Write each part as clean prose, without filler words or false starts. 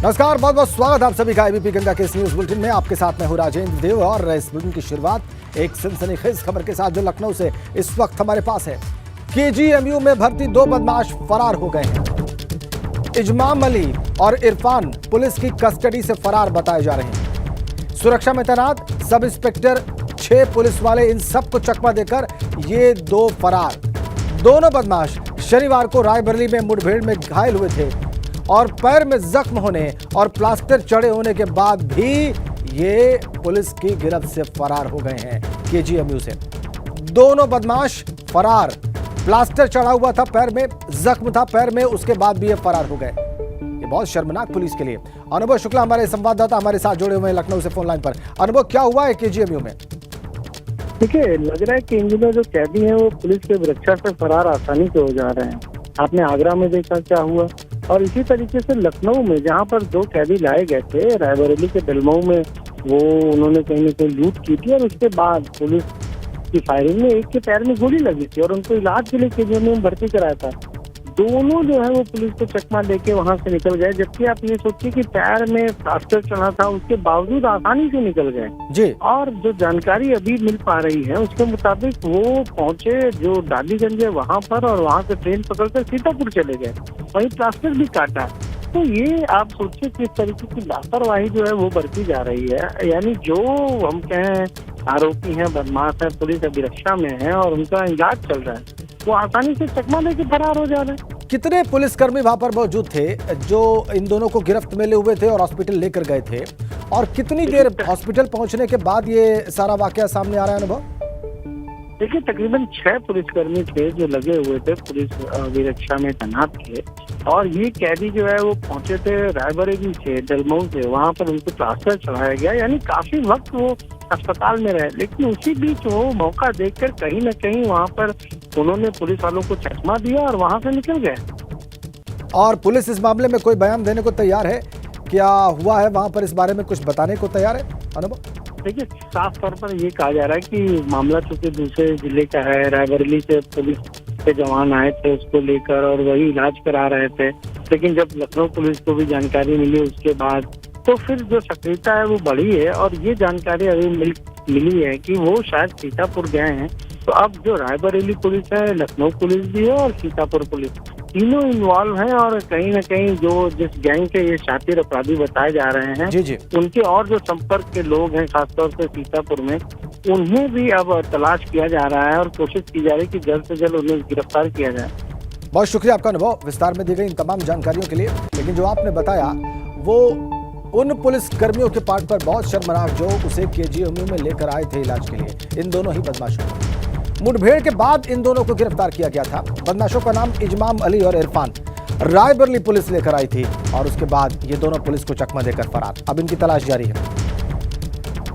नमस्कार, बहुत बहुत स्वागत आप सभी का एबीपी गंगा के इस न्यूज बुलेटिन में। आपके साथ मैं हूं राजेंद्र देव और इस बुलेटिन की शुरुआत एक सनसनीखेज खबर के साथ जो लखनऊ से इस वक्त हमारे पास है। केजीएमयू में भर्ती 2 बदमाश फरार हो गए हैं। इजमाम अली और इरफान पुलिस की कस्टडी से फरार बताए जा रहे हैं। सुरक्षा में तैनात सब इंस्पेक्टर 6 पुलिस वाले इन सबको चकमा देकर ये 2 फरार। दोनों बदमाश शनिवार को रायबरेली में मुठभेड़ में घायल हुए थे और पैर में जख्म होने और प्लास्टर चढ़े होने के बाद भी ये पुलिस की गिरफ्त से फरार हो गए हैं। केजीएमयू से दोनों बदमाश फरार। प्लास्टर चढ़ा हुआ था पैर में, जख्म था पैर में, उसके बाद भी ये फरार हो गए। ये बहुत शर्मनाक पुलिस के लिए। अनुभव शुक्ला हमारे संवाददाता हमारे साथ जुड़े हुए हैं लखनऊ से फोन लाइन पर। अनुभव, क्या हुआ है केजीएमयू में? देखिए, लग रहा है कि इन दिनों जो कैदी हैं वो पुलिस के सुरक्षा से फरार आसानी से हो जा रहे हैं। आपने आगरा में देखा क्या हुआ, और इसी तरीके से लखनऊ में जहां पर 2 कैदी लाए गए थे, रायबरेली के डलमऊ में वो उन्होंने कहीं न कहीं लूट की थी और उसके बाद पुलिस की फायरिंग में एक के पैर में गोली लगी थी और उनको इलाज के लिए केजीएमयू में भर्ती कराया था। दोनों जो है वो पुलिस को चकमा देके वहां से निकल गए, जबकि आप ये सोचिए कि पैर में प्लास्टर चढ़ा था, उसके बावजूद आसानी से निकल गए जी। और जो जानकारी अभी मिल पा रही है उसके मुताबिक वो पहुंचे जो डालीगंज है वहां पर, और वहां से ट्रेन पकड़कर सीतापुर चले गए, वहीं प्लास्टर भी काटा। तो ये आप सोचिए किस तरीके की लापरवाही जो है वो बरती जा रही है। यानी जो हम कहें आरोपी हैं, बदमाश है, पुलिस अभिरक्षा में है और उनका इलाज चल रहा है, वो आसानी से चकमा लेके फरार हो जा रहे हैं। कितने पुलिसकर्मी वहां पर मौजूद थे जो इन दोनों को गिरफ्त में ले हुए थे और हॉस्पिटल लेकर गए थे, और कितनी देर हॉस्पिटल पहुंचने के बाद ये सारा वाकया सामने आ रहा है? अनुभव, देखिए, तकरीबन 6 पुलिसकर्मी थे जो लगे हुए थे, पुलिस अभिरक्षा में तैनात थे, और ये कैदी जो है वो पहुंचे थे रायबरेली से, डलमऊ से, वहां पर उनको प्लास्टर चढ़ाया गया। यानी काफी वक्त वो अस्पताल में रहे, लेकिन उसी बीच वो मौका देखकर कहीं न कहीं वहां पर उन्होंने पुलिस वालों को चकमा दिया और वहां से निकल गए। और पुलिस इस मामले में कोई बयान देने को तैयार है? क्या हुआ है वहां पर, इस बारे में कुछ बताने को तैयार है? अनुभव, देखिए, साफ तौर पर ये कहा जा रहा है कि मामला चूंकि दूसरे जिले का है, रायबरेली से पुलिस के जवान आए थे उसको लेकर और वही इलाज करा रहे थे, लेकिन जब लखनऊ पुलिस को भी जानकारी मिली उसके बाद तो फिर जो सक्रियता है वो बढ़ी है, और ये जानकारी अभी मिली है कि वो शायद सीतापुर गए हैं। तो अब जो रायबरेली पुलिस है, लखनऊ पुलिस भी है और सीतापुर पुलिस, तीनों इन्वॉल्व हैं, और कहीं न कहीं जो जिस गैंग के ये शातिर अपराधी बताए जा रहे हैं जी। उनके और जो संपर्क के लोग हैं खासतौर से सीतापुर में, उन्हें भी अब तलाश किया जा रहा है और कोशिश की जा रही है कि जल्द से जल्द उन्हें गिरफ्तार किया जाए। बहुत शुक्रिया आपका अनुभव, विस्तार में दी गई इन तमाम जानकारियों के लिए। लेकिन जो आपने बताया वो उन पुलिस कर्मियों के पार्ट पर बहुत शर्मनाक जो उसे केजीएमयू में लेकर आए थे इलाज के लिए, इन दोनों ही बदमाशों को। मुठभेड़ के बाद इन दोनों को गिरफ्तार किया गया था। बदमाशों का नाम इजमाम अली और इरफान। रायबरेली पुलिस लेकर आई थी और उसके बाद ये दोनों पुलिस को चकमा देकर फरार। अब इनकी तलाश जारी है।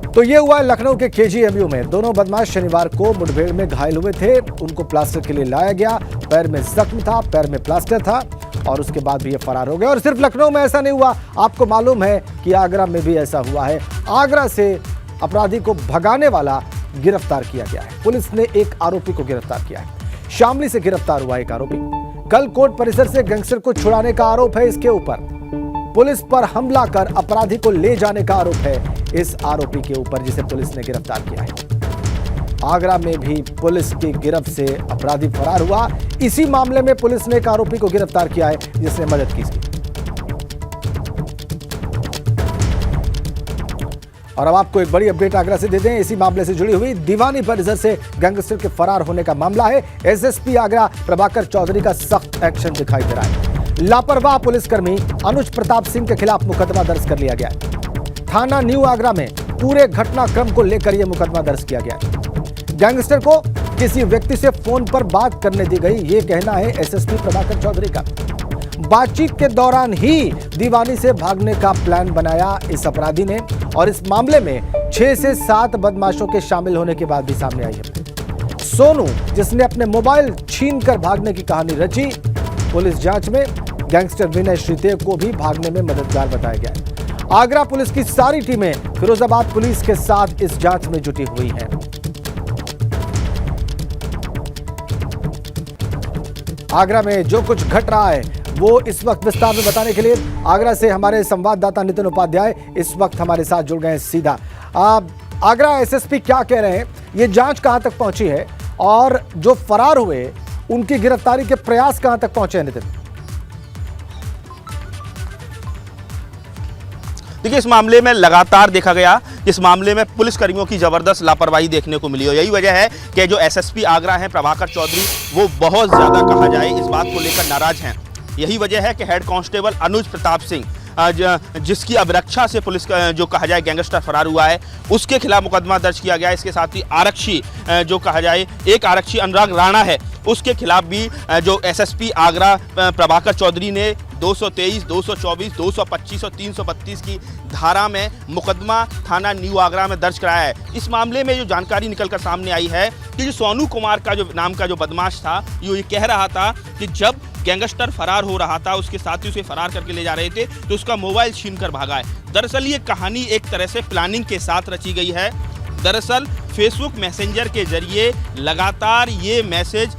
तो ये हुआ लखनऊ के केजीएमयू में। दोनों बदमाश शनिवार को मुठभेड़ में घायल हुए थे, उनको प्लास्टर के लिए लाया गया, पैर में जख्म था, पैर में प्लास्टर था, और उसके बाद भी ये फरार हो गए। और सिर्फ लखनऊ में ऐसा नहीं हुआ, आपको मालूम है कि आगरा में भी ऐसा हुआ है। आगरा से अपराधी को भगाने वाला गिरफ्तार किया गया है। पुलिस ने एक आरोपी को गिरफ्तार किया है। शामली से गिरफ्तार हुआ एक आरोपी। कल कोर्ट परिसर से गैंगस्टर को छुड़ाने का आरोप है इसके ऊपर। पुलिस पर हमला कर अपराधी को ले जाने का आरोप है इस आरोपी के ऊपर, जिसे पुलिस ने गिरफ्तार किया है। आगरा में भी पुलिस की गिरफ्त से अपराधी फरार हुआ। इसी मामले में पुलिस ने एक आरोपी को गिरफ्तार किया है जिसने मदद की। और अब आपको एक बड़ी अपडेट आगरा से दे दें, इसी मामले से जुड़ी हुई। दीवानी परिसर से गैंगस्टर के फरार होने का मामला है। एसएसपी आगरा प्रभाकर चौधरी का सख्त एक्शन दिखाई दे रहा है। लापरवाह पुलिसकर्मी अनुज प्रताप सिंह के खिलाफ मुकदमा दर्ज कर लिया गया है। थाना न्यू आगरा में पूरे घटनाक्रम को लेकर यह मुकदमा दर्ज किया गया है। गैंगस्टर को किसी व्यक्ति से फोन पर बात करने दी गई, यह कहना है एसएसपी प्रभाकर चौधरी का। बातचीत के दौरान ही दीवानी से भागने का प्लान बनाया इस अपराधी ने, और इस मामले में 6 से 7 बदमाशों के शामिल होने की बात भी सामने आई है। सोनू, जिसने अपने मोबाइल छीनकर भागने की कहानी रची, पुलिस जांच में गैंगस्टर विनय श्रीदेव को भी भागने में मददगार बताया गया है। आगरा पुलिस की सारी टीमें फिरोजाबाद पुलिस के साथ इस जांच में जुटी हुई हैं। आगरा में जो कुछ घट रहा है वो इस वक्त विस्तार में बताने के लिए आगरा से हमारे संवाददाता नितिन उपाध्याय इस वक्त हमारे साथ जुड़ गए हैं सीधा। आगरा एसएसपी क्या कह रहे हैं, ये जांच कहां तक पहुंची है और जो फरार हुए उनकी गिरफ्तारी के प्रयास कहां तक पहुंचे हैं नितिन? देखिए, इस मामले में लगातार देखा गया, इस मामले में पुलिसकर्मियों की जबरदस्त लापरवाही देखने को मिली और यही वजह है कि जो एसएसपी आगरा हैं प्रभाकर चौधरी, वो बहुत ज़्यादा कहा जाए इस बात को लेकर नाराज हैं। यही वजह है कि हेड कांस्टेबल अनुज प्रताप सिंह, जिसकी अभिरक्षा से पुलिस जो कहा जाए गैंगस्टर फरार हुआ है, उसके खिलाफ मुकदमा दर्ज किया गया है। इसके साथ ही आरक्षी जो कहा जाए एक आरक्षी अनुराग राणा है, उसके खिलाफ भी जो एसएसपी आगरा प्रभाकर चौधरी ने 223, 224, 225 और 332 की धारा में मुकदमा थाना न्यू आगरा में दर्ज कराया है। इस मामले में जो जानकारी निकलकर सामने आई है कि जो सोनू कुमार का जो नाम का जो बदमाश था, ये कह रहा था कि जब गैंगस्टर फरार हो रहा था, उसके साथी उसे फरार करके ले जा रहे थे तो उसका मोबाइल छीन कर भागा है। दरअसल ये कहानी एक तरह से प्लानिंग के साथ रची गई है। दरअसल फेसबुक मैसेंजर के जरिए लगातार ये मैसेज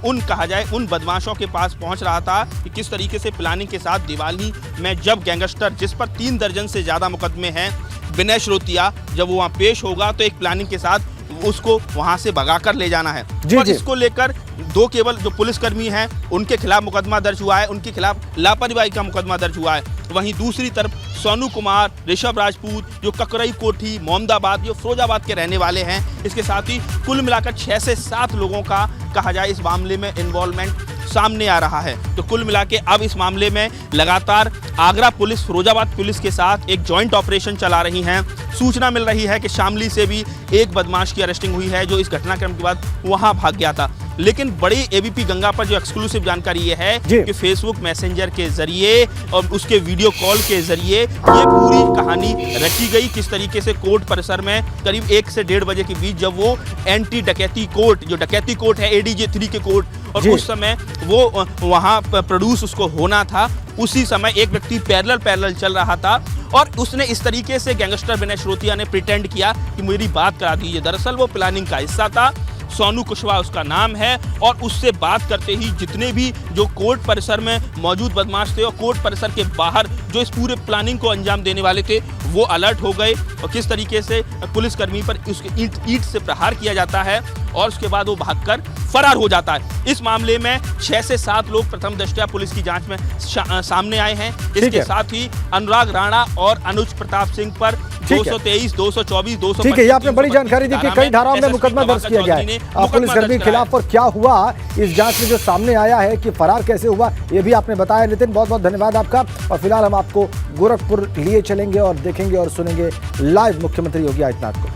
उन कहा जाए उन बदमाशों के पास पहुंच रहा था कि किस तरीके से प्लानिंग के साथ दिवाली में जब गैंगस्टर, जिस पर 3 दर्जन से ज़्यादा मुकदमे हैं, विनय श्रोतिया, जब वो वहाँ पेश होगा तो एक प्लानिंग के साथ उसको वहां से भगाकर ले जाना है। और इसको लेकर दो केवल जो पुलिसकर्मी हैं उनके खिलाफ मुकदमा दर्ज हुआ है, उनके खिलाफ लापरवाही का मुकदमा दर्ज हुआ है। वहीं दूसरी तरफ सोनू कुमार, ऋषभ राजपूत जो ककरई कोठी, मोहम्मदाबाद, जो फिरोजाबाद के रहने वाले हैं, इसके साथ ही कुल मिलाकर 6 से 7 लोगों का कहा जाए इस मामले में इन्वॉल्वमेंट सामने आ रहा है। तो कुल मिला के अब इस मामले में लगातार आगरा पुलिस फिरोजाबाद पुलिस के साथ एक जॉइंट ऑपरेशन चला रही हैं। सूचना मिल रही है कि शामली से भी एक बदमाश की अरेस्टिंग हुई है जो इस घटनाक्रम के बाद वहां भाग गया था। लेकिन बड़ी एबीपी गंगा पर जो एक्सक्लूसिव जानकारी ये है कि फेसबुक मैसेंजर के जरिए और उसके वीडियो कॉल के जरिए ये पूरी कहानी रची गई। किस तरीके से कोर्ट परिसर में करीब 1 से 1:30 बजे के बीच जब वो एंटी डकैती कोर्ट, जो डकैती कोर्ट है एडीजे 3 के कोर्ट, और उस समय वो वहाँ प्रोड्यूस उसको होना था, उसी समय एक व्यक्ति पैरेलल चल रहा था और उसने इस तरीके से गैंगस्टर विनय श्रोतिया ने प्रिटेंड किया कि मेरी बात करा दीजिए। दरअसल वो प्लानिंग का हिस्सा था। सोनू कुशवाहा उसका नाम है और उससे बात करते ही जितने भी जो कोर्ट परिसर में मौजूद बदमाश थे और कोर्ट परिसर के बाहर जो इस पूरे प्लानिंग को अंजाम देने वाले थे, वो अलर्ट हो गए और किस तरीके से पुलिसकर्मी पर उसके ईंट से प्रहार किया जाता है और उसके बाद वो भागकर फरार हो जाता है। इस मामले में 6 से 7 लोग प्रथम दृष्टया पुलिस की जांच में सामने आए हैं। इसके साथ ही अनुराग राणा और अनुज प्रताप सिंह पर 223, 224, 225। ठीक है, ये आपने बड़ी जानकारी दी कि कई धाराओं में मुकदमा दर्ज किया गया है पुलिसकर्मी के खिलाफ, और क्या हुआ इस जांच में जो सामने आया है कि फरार कैसे हुआ, ये भी आपने बताया। नितिन, बहुत बहुत धन्यवाद आपका। और फिलहाल हम आपको गोरखपुर लिए चलेंगे और देखेंगे और सुनेंगे लाइव मुख्यमंत्री योगी आदित्यनाथ को।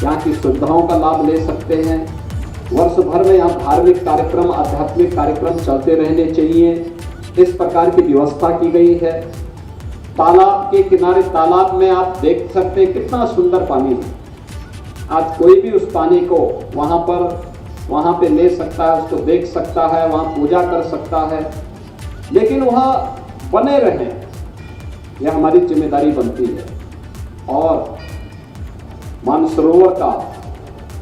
यहाँ की सुविधाओं का लाभ ले सकते हैं। वर्ष भर में यहाँ धार्मिक कार्यक्रम, आध्यात्मिक कार्यक्रम चलते रहने चाहिए, इस प्रकार की व्यवस्था की गई है। तालाब के किनारे, तालाब में आप देख सकते हैं कितना सुंदर पानी है। आज कोई भी उस पानी को वहाँ पे ले सकता है, उसको देख सकता है, वहाँ पूजा कर सकता है, लेकिन वहाँ बने रहें, यह हमारी जिम्मेदारी बनती है। और मानसरोवर का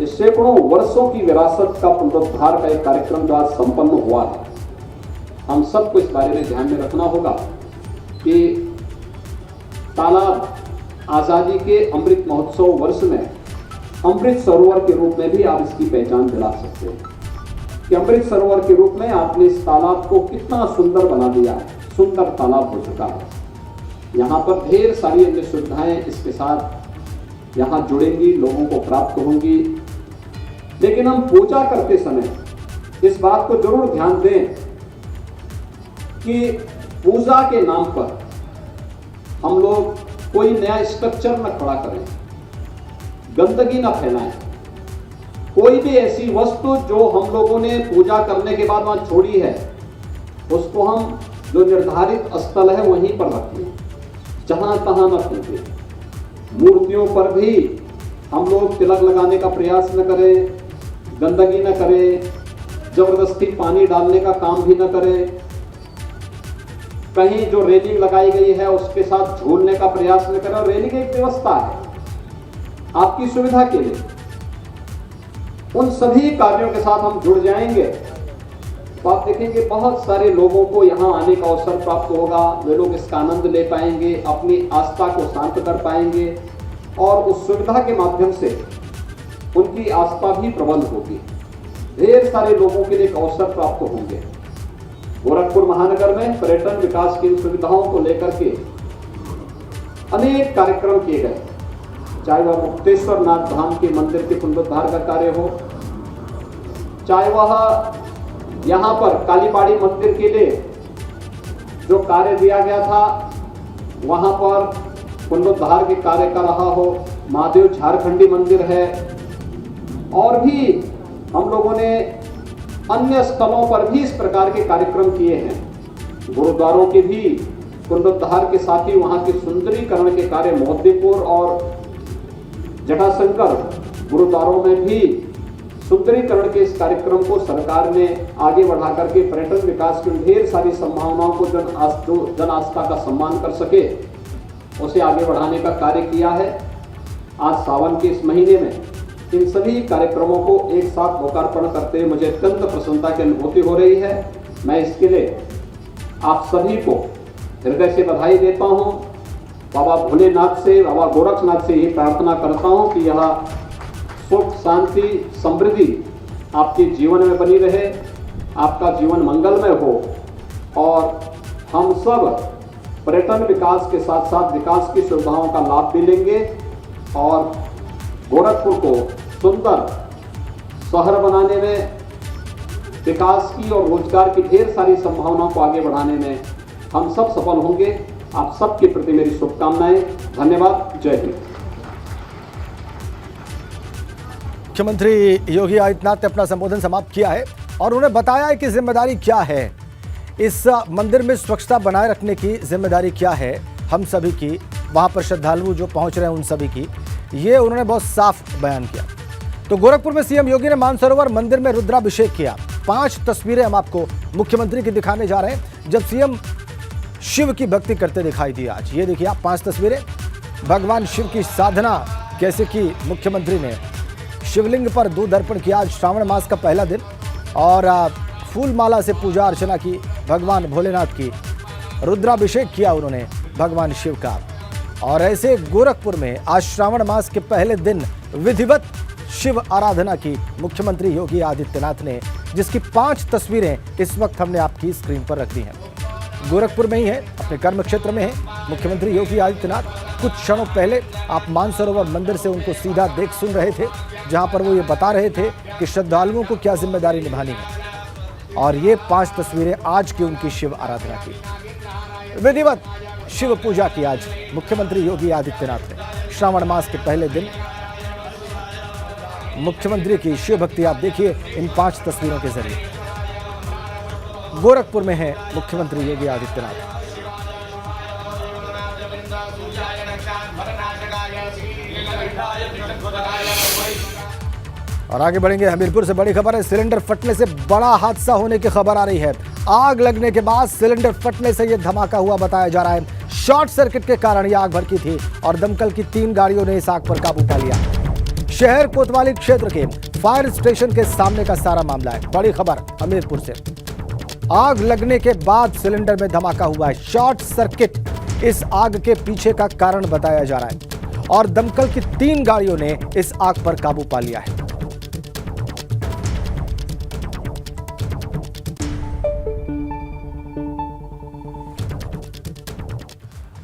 इस सैकड़ों वर्षों की विरासत का पुनरुद्धार का एक कार्यक्रम जो आज संपन्न हुआ है, हम सबको इस बारे में ध्यान में रखना होगा कि तालाब आज़ादी के अमृत महोत्सव वर्ष में अमृत सरोवर के रूप में भी आप इसकी पहचान दिला सकते हैं कि अमृत सरोवर के रूप में आपने इस तालाब को कितना सुंदर बना दिया है, सुंदर तालाब हो चुका है। यहाँ पर ढेर सारी अन्य सुविधाएं इसके साथ यहाँ जुड़ेंगी, लोगों को प्राप्त होंगी। लेकिन हम पूजा करते समय इस बात को जरूर ध्यान दें कि पूजा के नाम पर हम लोग कोई नया स्ट्रक्चर न खड़ा करें, गंदगी न फैलाएं। कोई भी ऐसी वस्तु जो हम लोगों ने पूजा करने के बाद वहां छोड़ी है, उसको हम जो निर्धारित स्थल है वहीं पर रखें, जहां तहां न फेंकें। मूर्तियों पर भी हम लोग तिलक लगाने का प्रयास न करें, गंदगी न करें, जबरदस्ती पानी डालने का काम भी न करें। कहीं जो रेलिंग लगाई गई है उसके साथ झूलने का प्रयास न करें। और रेलिंग एक व्यवस्था है आपकी सुविधा के लिए। उन सभी कार्यों के साथ हम जुड़ जाएंगे तो आप देखेंगे बहुत सारे लोगों को यहाँ आने का अवसर प्राप्त होगा। वे लोग इसका आनंद ले पाएंगे, अपनी आस्था को शांत कर पाएंगे और उस सुविधा के माध्यम से उनकी आस्था भी प्रबल होगी। ढेर सारे लोगों के लिए एक अवसर प्राप्त होंगे। गोरखपुर महानगर में पर्यटन विकास की इन सुविधाओं को लेकर के अनेक कार्यक्रम किए गए, चाहे वह मुक्तेश्वर नाथ धाम के मंदिर के पुनरुद्धार का कार्य हो, चाहे वह यहाँ पर कालीबाड़ी मंदिर के लिए जो कार्य दिया गया था वहाँ पर पुनरुद्धार के कार्य का रहा हो, महादेव झारखंडी मंदिर है, और भी हम लोगों ने अन्य स्थलों पर भी इस प्रकार के कार्यक्रम किए हैं। गुरुद्वारों के भी पुनरुद्धार के साथ ही वहाँ के सुंदरीकरण के कार्य मोहद्दीपुर और जटाशंकर गुरुद्वारों में भी सुंदरीकरण के इस कार्यक्रम को सरकार ने आगे बढ़ा करके पर्यटन विकास की ढेर सारी संभावनाओं को जन आस्था का सम्मान कर सके उसे आगे बढ़ाने का कार्य किया है। आज सावन के इस महीने में इन सभी कार्यक्रमों को एक साथ लोकार्पण करते हुए मुझे अत्यंत प्रसन्नता की अनुभूति हो रही है। मैं इसके लिए आप सभी को हृदय से बधाई देता हूँ। बाबा भोलेनाथ से, बाबा गोरखनाथ से यही प्रार्थना करता हूँ कि यह सुख, शांति, समृद्धि आपके जीवन में बनी रहे, आपका जीवन मंगलमय हो और हम सब पर्यटन विकास के साथ साथ विकास की सुविधाओं का लाभ भी लेंगे और गोरखपुर को सुंदर शहर बनाने में, विकास की और रोजगार की ढेर सारी संभावनाओं को आगे बढ़ाने में हम सब सफल होंगे। आप सबके प्रति मेरी शुभकामनाएं। धन्यवाद। जय हिंद। मुख्यमंत्री योगी आदित्यनाथ ने अपना संबोधन समाप्त किया है और उन्होंने बताया है कि जिम्मेदारी क्या है, इस मंदिर में स्वच्छता बनाए रखने की जिम्मेदारी क्या है हम सभी की, वहां पर श्रद्धालु जो पहुंच रहे हैं उन सभी की, ये उन्होंने बहुत साफ बयान किया। तो गोरखपुर में सीएम योगी ने मानसरोवर मंदिर में रुद्राभिषेक किया। 5 तस्वीरें हम आपको मुख्यमंत्री की दिखाने जा रहे हैं जब सीएम शिव की भक्ति करते दिखाई दी। आज ये देखिए आप 5 तस्वीरें, भगवान शिव की साधना कैसे की मुख्यमंत्री ने। शिवलिंग पर दूध अर्पण किया। आज श्रावण मास का पहला दिन और फूल माला से पूजा अर्चना की भगवान भोलेनाथ की। रुद्राभिषेक किया उन्होंने भगवान शिव का। और ऐसे गोरखपुर में आज श्रावण मास के पहले दिन विधिवत शिव आराधना की मुख्यमंत्री योगी आदित्यनाथ ने, जिसकी 5 तस्वीरें इस वक्त हमने आपकी स्क्रीन पर रख दी हैं। गोरखपुर में ही है, अपने कर्म क्षेत्र में है मुख्यमंत्री योगी आदित्यनाथ। कुछ क्षणों पहले आप मानसरोवर मंदिर से उनको सीधा देख सुन रहे थे, जहां पर वो ये बता रहे थे कि श्रद्धालुओं को क्या जिम्मेदारी निभानी है। और ये 5 तस्वीरें आज की उनकी शिव आराधना की। विधिवत शिव पूजा की आज मुख्यमंत्री योगी आदित्यनाथ ने। श्रावण मास के पहले दिन मुख्यमंत्री की शिव भक्ति आप देखिए इन 5 तस्वीरों के जरिए। गोरखपुर में है मुख्यमंत्री योगी आदित्यनाथ। और आगे बढ़ेंगे, हमीरपुर से बड़ी खबर है। सिलेंडर फटने से बड़ा हादसा होने की खबर आ रही है। आग लगने के बाद सिलेंडर फटने से यह धमाका हुआ बताया जा रहा है। शॉर्ट सर्किट के कारण यह आग भड़की थी और दमकल की 3 गाड़ियों ने इस आग पर काबू पा लिया। शहर कोतवाली क्षेत्र के फायर स्टेशन के सामने का सारा मामला है। बड़ी खबर हमीरपुर से। आग लगने के बाद सिलेंडर में धमाका हुआ है। शॉर्ट सर्किट इस आग के पीछे का कारण बताया जा रहा है और दमकल की 3 गाड़ियों ने इस आग पर काबू पा लिया है।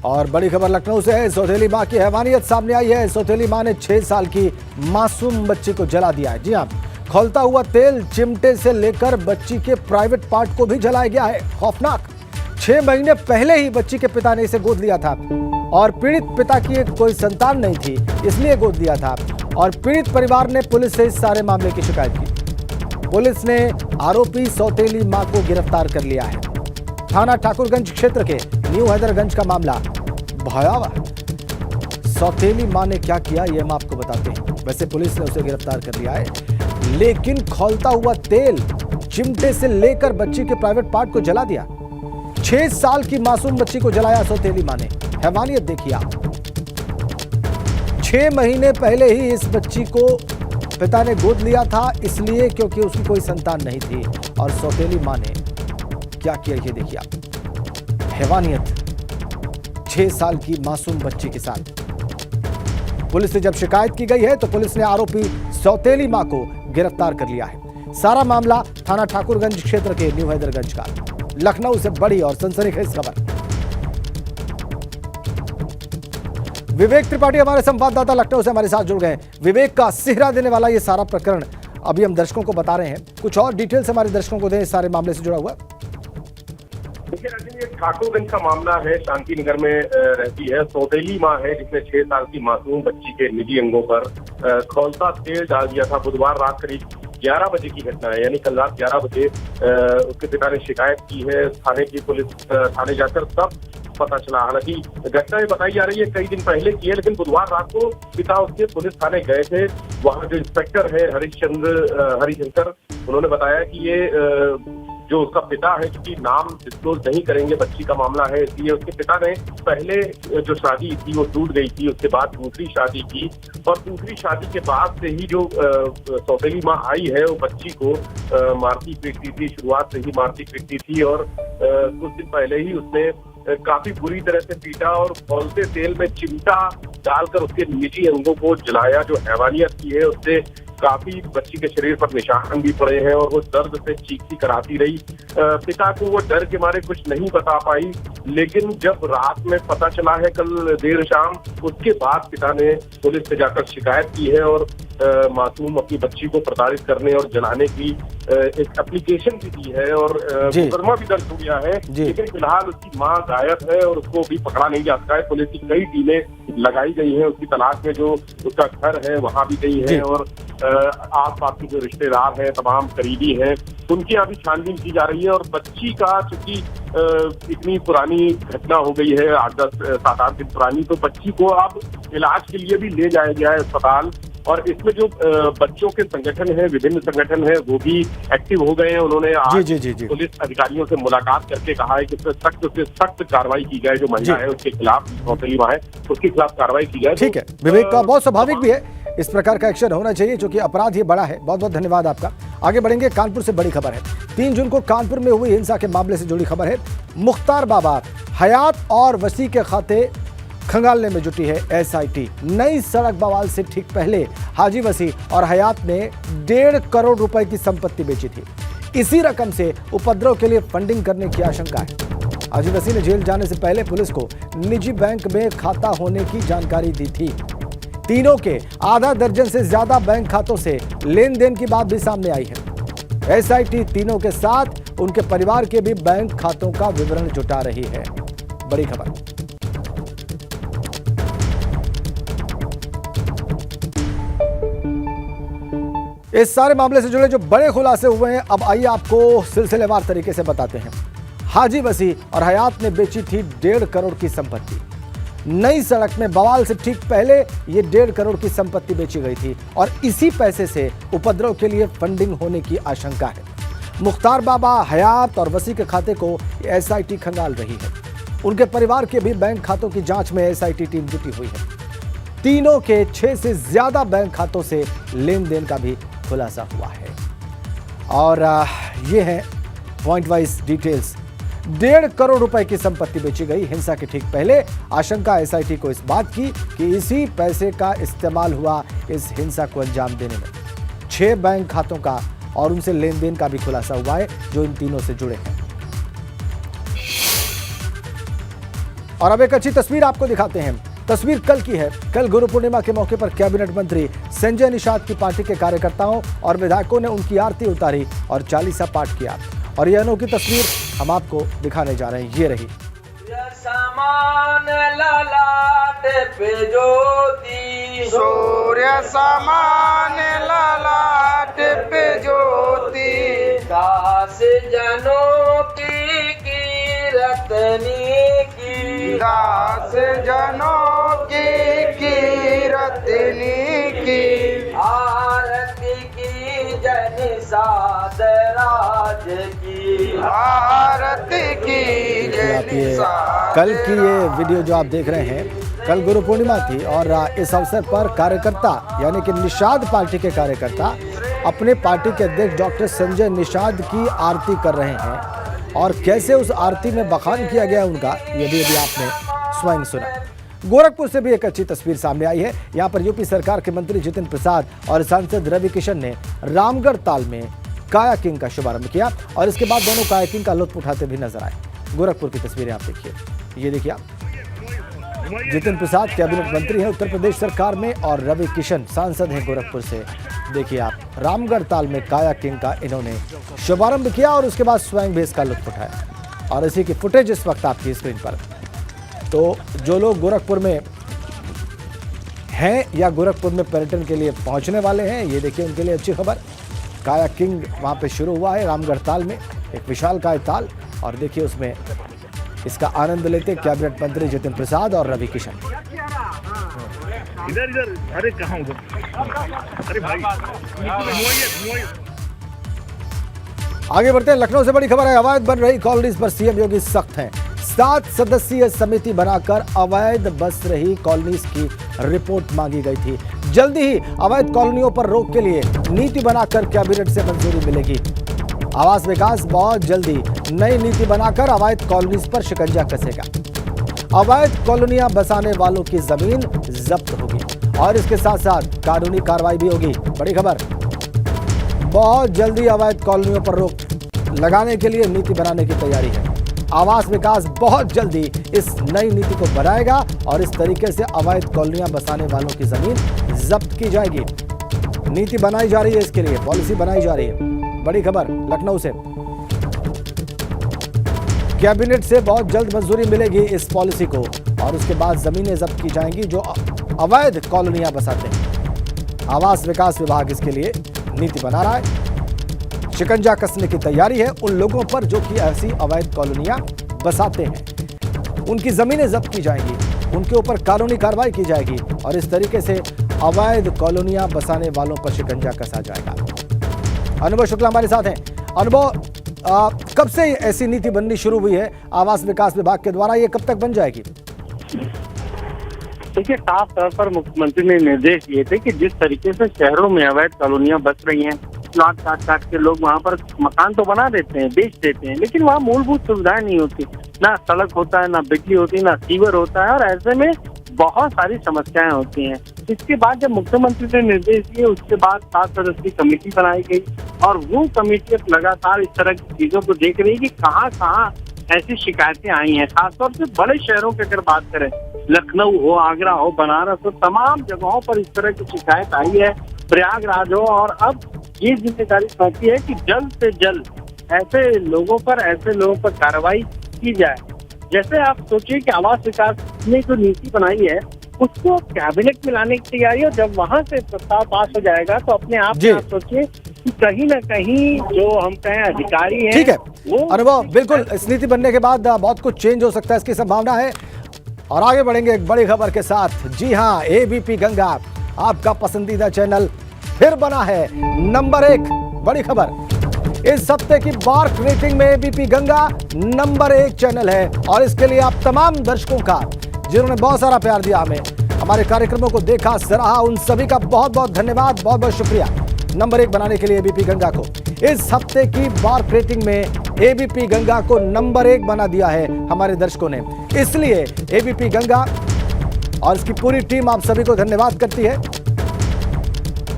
और बड़ी खबर लखनऊ से है। सौतेली मां की हैवानियत सामने आई है। सौतेली मां ने 6 साल की मासूम बच्ची को जला दिया है। जी हां, खौलता हुआ तेल चिमटे से लेकर बच्ची के प्राइवेट पार्ट को भी जलाया गया है। खौफनाक। 6 महीने पहले ही बच्ची के पिता ने इसे गोद लिया था और पीड़ित पिता की कोई संतान नहीं थी, इसलिए गोद लिया था। और पीड़ित परिवार ने पुलिस से इस सारे मामले की शिकायत की। पुलिस ने आरोपी सौतेली मां को गिरफ्तार कर लिया है। थाना ठाकुरगंज क्षेत्र के न्यू हैदरगंज का मामला भयावह। सौतेली मां ने क्या किया ये हम आपको बताते हैं। वैसे पुलिस ने उसे गिरफ्तार कर लिया है, लेकिन खौलता हुआ तेल चिमटे से लेकर बच्ची के प्राइवेट पार्ट को जला दिया। 6 साल की मासूम बच्ची को जलाया सौतेली मां ने। हैवानियत देखिए आप। 6 महीने पहले ही इस बच्ची को पिता ने गोद लिया था, इसलिए क्योंकि उसकी कोई संतान नहीं थी और सौतेली मां ने क्या किया ये देखिए आप। हैवानियत 6 साल की मासूम बच्ची के साथ। पुलिस से जब शिकायत की गई है तो पुलिस ने आरोपी सौतेली मां को गिरफ्तार कर लिया है। सारा मामला थाना ठाकुरगंज क्षेत्र के न्यू हैदरगंज का। लखनऊ से बड़ी और सनसनीखेज खबर। विवेक त्रिपाठी हमारे संवाददाता लखनऊ से हमारे साथ जुड़ गए। विवेक, का सिहरा देने वाला ये सारा प्रकरण अभी हम दर्शकों को बता रहे हैं, कुछ और डिटेल्स हमारे दर्शकों को दें इस सारे मामले से जुड़ा हुआ। देखिए राजन, ये ठाकुरगंज का मामला है। शांति नगर में रहती है सौतेली मां है, जिसने 6 साल की मासूम बच्ची के निजी अंगों पर खौलता तेल डाल दिया था। बुधवार रात करीब 11 बजे की घटना है, यानी कल रात 11 बजे उसके पिता ने शिकायत की है। थाने की पुलिस थाने जाकर तब पता चला। हालांकि घटना ये बताई जा रही है कई दिन पहले की है, लेकिन बुधवार रात को पिता उसके पुलिस थाने गए थे। वहाँ जो इंस्पेक्टर है हरिशंकर, उन्होंने बताया कि ये जो उसका पिता है, क्योंकि नाम डिस्क्लोज नहीं करेंगे, बच्ची का मामला है, इसलिए उसके पिता ने पहले जो शादी थी वो टूट गई थी, उसके बाद दूसरी शादी की और दूसरी शादी के बाद से ही जो सौतेली माँ आई है वो बच्ची को मारती पीटती थी। शुरुआत से ही मारती पीटती थी और कुछ दिन पहले ही उसने काफी बुरी तरह से पीटा और खौलते तेल में चिमटा डालकर उसके निजी अंगों को जलाया। जो हैवानियत की है उससे काफी बच्ची के शरीर पर निशान भी पड़े हैं और वो दर्द से चीखती कराती रही। पिता को वो डर के मारे कुछ नहीं बता पाई, लेकिन जब रात में पता चला है कल देर शाम, उसके बाद पिता ने पुलिस से जाकर शिकायत की है और मासूम अपनी बच्ची को प्रताड़ित करने और जलाने की एक एप्लीकेशन भी दी है और मुकदमा भी दर्ज हो गया है। लेकिन फिलहाल उसकी मां गायब है और उसको भी पकड़ा नहीं जा सका है। पुलिस की कई टीमें लगाई गई हैं उसकी तलाश में। जो उसका घर है वहां भी गई है और आस पास के जो रिश्तेदार हैं, तमाम करीबी हैं, उनकी यहाँ भी छानबीन की जा रही है। और बच्ची का चूंकि इतनी पुरानी घटना हो गई है, 7-8 दिन पुरानी, तो बच्ची को अब इलाज के लिए भी ले जाया गया है अस्पताल। और इसमें जो बच्चों के संगठन है, विभिन्न संगठन है, वो भी एक्टिव हो गए हैं। उन्होंने आज पुलिस अधिकारियों से मुलाकात करके कहा है कि सख्त से सख्त कार्रवाई की जाए। जो महिला है उसके खिलाफ, सौतेली मां है, उसके खिलाफ कार्रवाई की जाए। ठीक है विवेक, का बहुत स्वाभाविक भी है, इस प्रकार का एक्शन होना चाहिए क्योंकि अपराध ये बड़ा है। बहुत बहुत धन्यवाद आपका। आगे बढ़ेंगे, कानपुर से बड़ी खबर है। 3 जून को कानपुर में हुई हिंसा के मामले से जुड़ी खबर है। मुख्तार बाबा, हयात और वसी के खाते खंगालने में जुटी है एसआईटी। नई सड़क बवाल से ठीक पहले हाजी वसी और हयात ने 1.5 करोड़ रुपए की संपत्ति बेची थी। इसी रकम से उपद्रव के लिए फंडिंग करने की आशंका है। हाजी वसी ने जेल जाने से पहले पुलिस को निजी बैंक में खाता होने की जानकारी दी थी। तीनों के आधा दर्जन से ज्यादा बैंक खातों से लेन देन की बात भी सामने आई है। एसआईटी तीनों के साथ उनके परिवार के भी बैंक खातों का विवरण जुटा रही है। बड़ी खबर। इस सारे मामले से जुड़े जो बड़े खुलासे हुए हैं, अब आइए आपको सिलसिलेवार तरीके से बताते हैं। हाजी वसी और हयात ने बेची थी 1.5 करोड़ की संपत्ति। नई सड़क में बवाल से ठीक पहले ये 1.5 करोड़ की संपत्ति बेची गई थी और इसी पैसे से उपद्रव के लिए फंडिंग होने की आशंका है। मुख्तार बाबा, हयात और वसी के खाते को एसआईटी खंगाल रही है। उनके परिवार के भी बैंक खातों की जांच में एसआईटी टीम जुटी हुई है। तीनों के 6 से ज्यादा बैंक खातों से लेन देन का भी खुलासा हुआ है। और ये है पॉइंट वाइज डिटेल्स। 1.5 करोड़ रुपए की संपत्ति बेची गई। हिंसा के ठीक पहले आशंका एसआईटी को इस बात की कि इसी पैसे का इस्तेमाल हुआ इस हिंसा को अंजाम देने में। 6 बैंक खातों का और उनसे लेन देन का भी खुलासा हुआ है जो इन तीनों से जुड़े हैं। और अब एक अच्छी तस्वीर आपको दिखाते हैं। तस्वीर कल की है। कल गुरु पूर्णिमा के मौके पर कैबिनेट मंत्री संजय निषाद की पार्टी के कार्यकर्ताओं और विधायकों ने उनकी आरती उतारी और चालीसा पाठ किया। और यह अनोखी तस्वीर हम आपको दिखाने जा रहे हैं। ये रही। समान ललाट पे ज्योति, सूर्य समान ललाट पे ज्योति, दास जनों की रतनी की, दास जनों की रतनी की, आरती की जन साध राज की, आरती की कल की ये वीडियो जो आप देख रहे हैं, कल गुरु पूर्णिमा थी और इस अवसर पर कार्यकर्ता यानी कि निषाद पार्टी के कार्यकर्ता अपने पार्टी के अध्यक्ष डॉक्टर संजय निषाद की आरती कर रहे हैं और कैसे उस आरती में बखान किया गया उनका, ये भी अभी आपने स्वयं सुना। गोरखपुर से भी एक अच्छी तस्वीर सामने आई है। यहाँ पर यूपी सरकार के मंत्री जितिन प्रसाद और सांसद रवि किशन ने रामगढ़ ताल में कायाकिंग का शुभारंभ किया और इसके बाद दोनों कायाकिंग का लुत्फ उठाते भी नजर आए। गोरखपुर की तस्वीरें आप देखिए, ये देखिए आप, जितिन प्रसाद कैबिनेट मंत्री हैं उत्तर प्रदेश सरकार में और रवि किशन सांसद हैं गोरखपुर से। देखिए आप, रामगढ़ ताल में कायाकिंग का इन्होंने शुभारंभ किया और उसके बाद स्वयं भी इसका लुत्फ उठाया और इसी की फुटेज इस वक्त आपकी स्क्रीन पर। तो जो लोग गोरखपुर में हैं या गोरखपुर में पर्यटन के लिए पहुंचने वाले हैं, ये देखिए उनके लिए अच्छी खबर। कायाकिंग वहां पे शुरू हुआ है रामगढ़ ताल में, एक विशाल काय ताल, और देखिए उसमें इसका आनंद लेते कैबिनेट मंत्री जितिन प्रसाद और रवि किशन। इधर अरे कहाँ उधर, अरे भाई आगे बढ़ते हैं। लखनऊ से बड़ी खबर है, अवैध बन रही कॉलोनीज पर सीएम योगी सख्त हैं। 7 सदस्यीय समिति बनाकर अवैध बस रही कॉलोनीज की रिपोर्ट मांगी गई थी। जल्दी ही अवैध कॉलोनियों पर रोक के लिए नीति बनाकर कैबिनेट से मंजूरी मिलेगी। आवास विकास बहुत जल्दी नई नीति बनाकर अवैध कॉलोनीज पर शिकंजा कसेगा। अवैध कॉलोनियां बसाने वालों की जमीन जब्त होगी और इसके साथ साथ कानूनी कार्रवाई भी होगी। बड़ी खबर, बहुत जल्दी अवैध कॉलोनियों पर रोक लगाने के लिए नीति बनाने की तैयारी है। आवास विकास बहुत जल्दी इस नई नीति को बनाएगा और इस तरीके से अवैध कॉलोनियां बसाने वालों की जमीन जब्त की जाएगी। नीति बनाई जा रही है, इसके लिए पॉलिसी बनाई जा रही है। बड़ी खबर लखनऊ से, कैबिनेट से बहुत जल्द मंजूरी मिलेगी इस पॉलिसी को और उसके बाद जमीनें जब्त की जाएंगी जो अवैध कॉलोनियां बसाते हैं। आवास विकास विभाग इसके लिए नीति बना रहा है। शिकंजा कसने की तैयारी है उन लोगों पर जो कि ऐसी अवैध कॉलोनियां बसाते हैं। उनकी जमीनें जब्त की जाएंगी, उनके ऊपर कानूनी कार्रवाई की जाएगी और इस तरीके से अवैध कॉलोनियां बसाने वालों पर शिकंजा कसा जाएगा। अनुभव शुक्ला हमारे साथ हैं। अनुभव, कब से ऐसी नीति बननी शुरू हुई है आवास विकास विभाग के द्वारा, ये कब तक बन जाएगी? देखिए, साफ तौर पर मुख्यमंत्री ने निर्देश दिए थे कि जिस तरीके से शहरों में अवैध कॉलोनियां बस रही हैं, प्लॉट काट के लोग वहां पर मकान तो बना देते हैं, बेच देते हैं, लेकिन वहाँ मूलभूत सुविधाएं नहीं होती, ना सड़क होता है, ना बिजली होती है, ना सीवर होता है और ऐसे में बहुत सारी समस्याएं होती हैं। इसके बाद जब मुख्यमंत्री ने निर्देश दिए उसके बाद 7 सदस्यीय कमेटी बनाई गई और वो कमेटी लगातार इस तरह की चीजों को देख रही है कि कहाँ ऐसी शिकायतें आई हैं। खासतौर से बड़े शहरों की अगर बात करें, लखनऊ हो, आगरा हो, बनारस हो, तमाम जगहों पर इस तरह की शिकायत आई है, प्रयागराज हो, और अब ये जिम्मेदारी सौंपी है कि जल्द से जल्द ऐसे लोगों पर कार्रवाई की जाए। जैसे आप सोचिए कि आवास विकास ने जो नीति बनाई है उसको कैबिनेट में लाने की तैयारी है, जब वहां से प्रस्ताव पास हो जाएगा तो अपने आप में आप सोचिए कि कहीं ना कहीं जो हम कहें अधिकारी हैं, ठीक है अनुभव, बिल्कुल इस नीति बनने के बाद बहुत कुछ चेंज हो सकता है, इसकी संभावना है। और आगे बढ़ेंगे एक बड़ी खबर के साथ। जी हाँ, एबीपी गंगा आपका पसंदीदा चैनल फिर बना है नंबर 1। बड़ी खबर, इस हफ्ते की बार्क रेटिंग में एबीपी गंगा नंबर 1 चैनल है और इसके लिए आप तमाम दर्शकों का, जिन्होंने बहुत सारा प्यार दिया हमें, हमारे कार्यक्रमों को देखा, सराहा, उन सभी का बहुत बहुत धन्यवाद, बहुत बहुत शुक्रिया नंबर 1 बनाने के लिए एबीपी गंगा को। इस हफ्ते की बार्क रेटिंग में एबीपी गंगा को नंबर 1 बना दिया है हमारे दर्शकों ने, इसलिए एबीपी गंगा और इसकी पूरी टीम आप सभी को धन्यवाद करती है।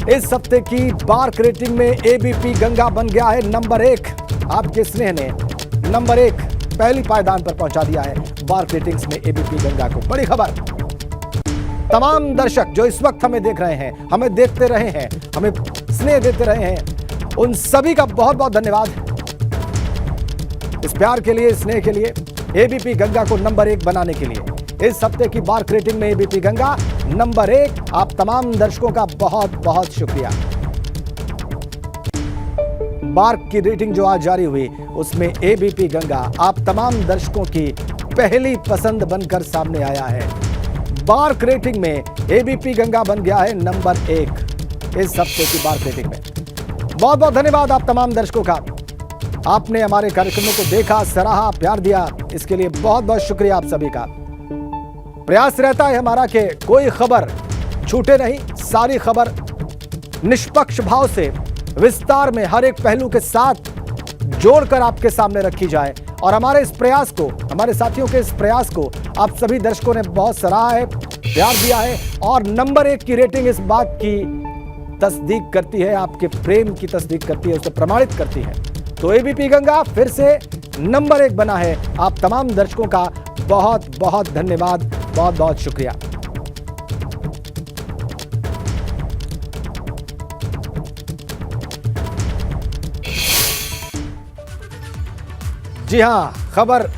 इस हफ्ते की बार्क रेटिंग में एबीपी गंगा बन गया है नंबर 1। आपके स्नेह ने नंबर 1 पहली पायदान पर पहुंचा दिया है बार्क रेटिंग्स में एबीपी गंगा को। बड़ी खबर, तमाम दर्शक जो इस वक्त हमें देख रहे हैं, हमें देखते रहे हैं, हमें स्नेह देते रहे हैं, उन सभी का बहुत बहुत धन्यवाद इस प्यार के लिए, स्नेह के लिए, एबीपी गंगा को नंबर 1 बनाने के लिए। इस हफ्ते की बार्क रेटिंग में एबीपी गंगा नंबर 1। आप तमाम दर्शकों का बहुत बहुत शुक्रिया। बार्क की रेटिंग जो आज जारी हुई उसमें एबीपी गंगा आप तमाम दर्शकों की पहली पसंद बनकर सामने आया है। बार्क रेटिंग में एबीपी गंगा बन गया है नंबर 1 इस हफ्ते की बार्क रेटिंग में। बहुत बहुत धन्यवाद आप तमाम दर्शकों का, आपने हमारे कार्यक्रमों को देखा, सराहा, प्यार दिया, इसके लिए बहुत बहुत शुक्रिया आप सभी का। प्रयास रहता है हमारा कि कोई खबर छूटे नहीं, सारी खबर निष्पक्ष भाव से विस्तार में हर एक पहलू के साथ जोड़कर आपके सामने रखी जाए। और हमारे इस प्रयास को, हमारे साथियों के इस प्रयास को आप सभी दर्शकों ने बहुत सराहा है, प्यार दिया है और नंबर 1 की रेटिंग इस बात की तस्दीक करती है, आपके प्रेम की तस्दीक करती है, उसे प्रमाणित करती है। तो एबीपी गंगा फिर से नंबर 1 बना है। आप तमाम दर्शकों का बहुत बहुत धन्यवाद, बहुत बहुत शुक्रिया। जी हां, खबर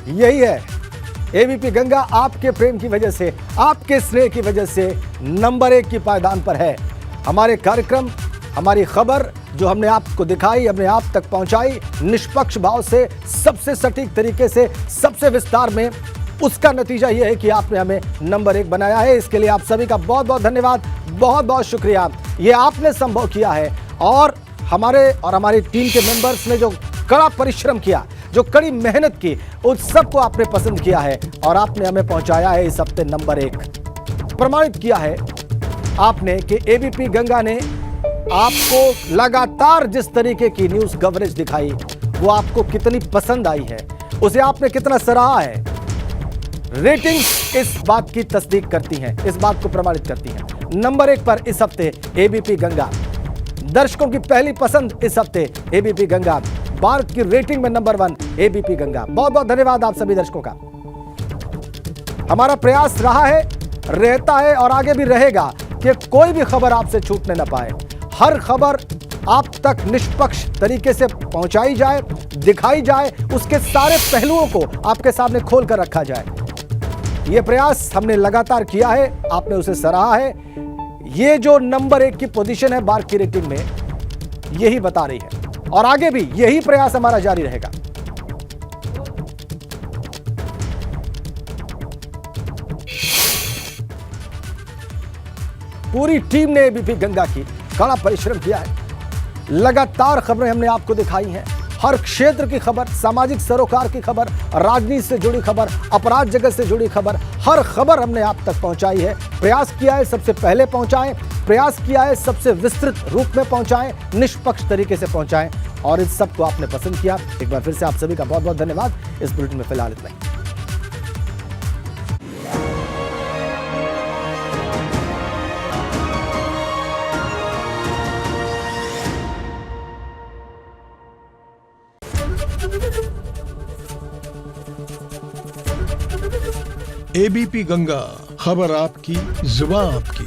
यही है, एबीपी गंगा आपके प्रेम की वजह से, आपके स्नेह की वजह से नंबर 1 की पायदान पर है। हमारे कार्यक्रम, हमारी खबर जो हमने आपको दिखाई, हमने आप तक पहुंचाई निष्पक्ष भाव से, सबसे सटीक तरीके से, सबसे विस्तार में, उसका नतीजा यह है कि आपने हमें नंबर 1 बनाया है। इसके लिए आप सभी का बहुत बहुत धन्यवाद, बहुत बहुत शुक्रिया। ये आपने संभव किया है और हमारी टीम के मेंबर्स ने जो कड़ा परिश्रम किया, जो कड़ी मेहनत की, उस सबको आपने पसंद किया है और आपने हमें पहुंचाया है इस हफ्ते नंबर 1। प्रमाणित किया है आपने कि एबीपी गंगा ने आपको लगातार जिस तरीके की न्यूज़ कवरेज दिखाई वो आपको कितनी पसंद आई है, उसे आपने कितना सराहा है। रेटिंग्स इस बात की तस्दीक करती हैं, इस बात को प्रमाणित करती हैं। नंबर 1 पर इस हफ्ते एबीपी गंगा, दर्शकों की पहली पसंद इस हफ्ते एबीपी गंगा, बार की रेटिंग में नंबर 1 एबीपी गंगा। बहुत बहुत धन्यवाद आप सभी दर्शकों का। हमारा प्रयास रहा है, रहता है और आगे भी रहेगा कि कोई भी खबर आपसे छूटने न पाए। हर खबर आप तक निष्पक्ष तरीके से पहुंचाई जाए, दिखाई जाए, उसके सारे पहलुओं को आपके सामने खोल कर रखा जाए। यह प्रयास हमने लगातार किया है, आपने उसे सराहा है। ये जो नंबर 1 की पोजीशन है बार की रेटिंग में, यही बता रही है और आगे भी यही प्रयास हमारा जारी रहेगा। पूरी टीम ने एबीपी गंगा की कड़ा परिश्रम किया है। लगातार खबरें हमने आपको दिखाई हैं, हर क्षेत्र की खबर, सामाजिक सरोकार की खबर, राजनीति से जुड़ी खबर, अपराध जगत से जुड़ी खबर, हर खबर हमने आप तक पहुंचाई है। प्रयास किया है सबसे पहले पहुंचाएं, प्रयास किया है सबसे विस्तृत रूप में पहुंचाएं, निष्पक्ष तरीके से पहुंचाएं और इस सब को आपने पसंद किया। एक बार फिर से आप सभी का बहुत बहुत धन्यवाद। इस बुलेटिन में फिलहाल इतना ही। एबीपी गंगा, खबर आपकी, जुबान आपकी।